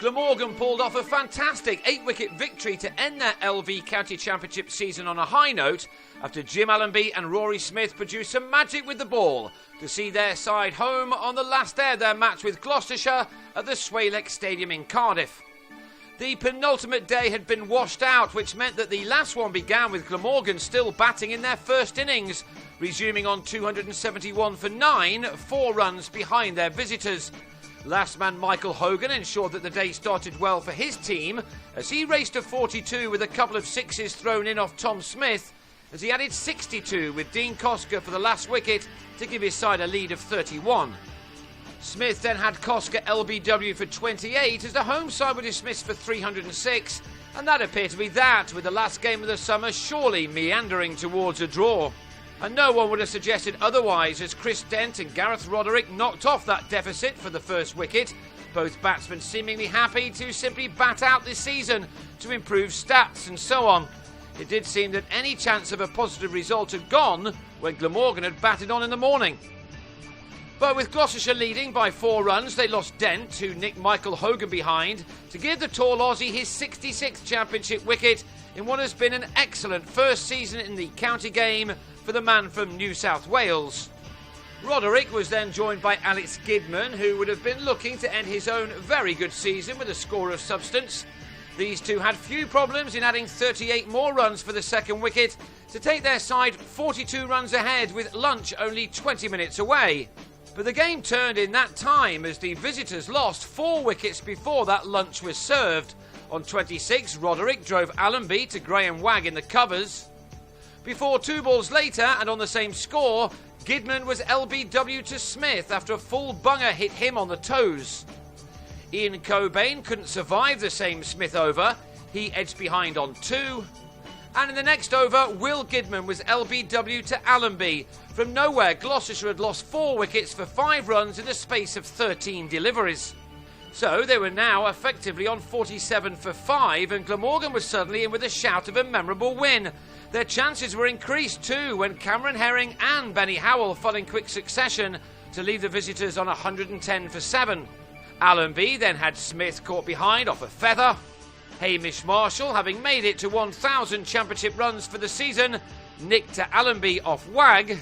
Glamorgan pulled off a fantastic 8-wicket victory to end their LV County Championship season on a high note after Jim Allenby and Rory Smith produced some magic with the ball to see their side home on the last day of their match with Gloucestershire at the Swalex Stadium in Cardiff. The penultimate day had been washed out, which meant that the last one began with Glamorgan still batting in their first innings, resuming on 271 for 9, 4 runs behind their visitors. Last man Michael Hogan ensured that the day started well for his team as he raced to 42 with a couple of sixes thrown in off Tom Smith, as he added 62 with Dean Koska for the last wicket to give his side a lead of 31. Smith then had Koska LBW for 28 as the home side were dismissed for 306, and that appeared to be that, with the last game of the summer surely meandering towards a draw. And no one would have suggested otherwise, as Chris Dent and Gareth Roderick knocked off that deficit for the first wicket, both batsmen seemingly happy to simply bat out this season to improve stats and so on. It did seem that any chance of a positive result had gone when Glamorgan had batted on in the morning. But with Gloucestershire leading by 4 runs, they lost Dent, who nicked Michael Hogan behind, to give the tall Aussie his 66th championship wicket in what has been an excellent first season in the county game for the man from New South Wales. Roderick was then joined by Alex Gidman, who would have been looking to end his own very good season with a score of substance. These two had few problems in adding 38 more runs for the second wicket to take their side 42 runs ahead with lunch only 20 minutes away. But the game turned in that time as the visitors lost 4 wickets before that lunch was served. On 26, Roderick drove Allenby to Graham Wagg in the covers. Before 2 balls later, and on the same score, Gidman was LBW to Smith after a full bunger hit him on the toes. Ian Cobain couldn't survive the same Smith over. He edged behind on 2. And in the next over, Will Gidman was LBW to Allenby. From nowhere, Gloucestershire had lost 4 wickets for 5 runs in the space of 13 deliveries. So they were now effectively on 47 for 5, and Glamorgan was suddenly in with a shout of a memorable win. Their chances were increased too when Cameron Herring and Benny Howell fell in quick succession to leave the visitors on 110 for 7. Allenby then had Smith caught behind off a feather. Hamish Marshall, having made it to 1,000 championship runs for the season, nicked to Allenby off Wagg.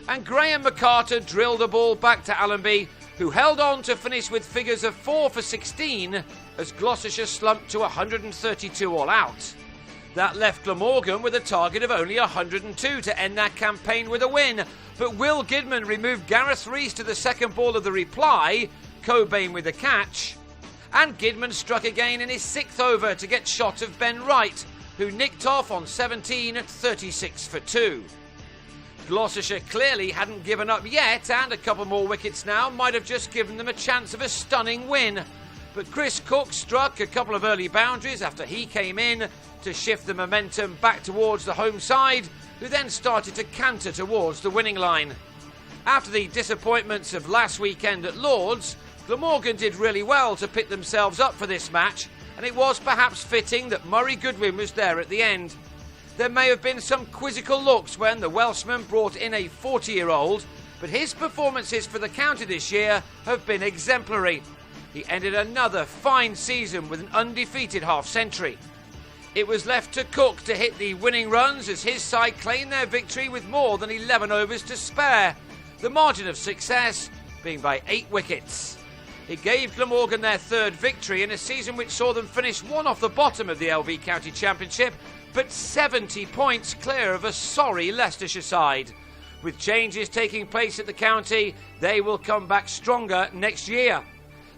And Graham McCarter drilled a ball back to Allenby, who held on to finish with figures of 4 for 16 as Gloucestershire slumped to 132 all out. That left Glamorgan with a target of only 102 to end that campaign with a win, but Will Gidman removed Gareth Rees to the second ball of the reply, Cobain with the catch, and Gidman struck again in his 6th over to get shot of Ben Wright, who nicked off on 17 at 36 for 2. Gloucestershire clearly hadn't given up yet, and a couple more wickets now might have just given them a chance of a stunning win. But Chris Cook struck a couple of early boundaries after he came in to shift the momentum back towards the home side, who then started to canter towards the winning line. After the disappointments of last weekend at Lord's, Glamorgan did really well to pick themselves up for this match, and it was perhaps fitting that Murray Goodwin was there at the end. There may have been some quizzical looks when the Welshman brought in a 40-year-old, but his performances for the county this year have been exemplary. He ended another fine season with an undefeated half-century. It was left to Cook to hit the winning runs as his side claimed their victory with more than 11 overs to spare, the margin of success being by 8 wickets. It gave Glamorgan their 3rd victory in a season which saw them finish 1 off the bottom of the LV County Championship, but 70 points clear of a sorry Leicestershire side. With changes taking place at the county, they will come back stronger next year.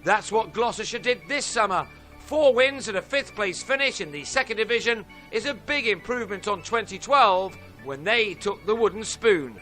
That's what Gloucestershire did this summer. 4 wins and a 5th place finish in the 2nd division is a big improvement on 2012 when they took the wooden spoon.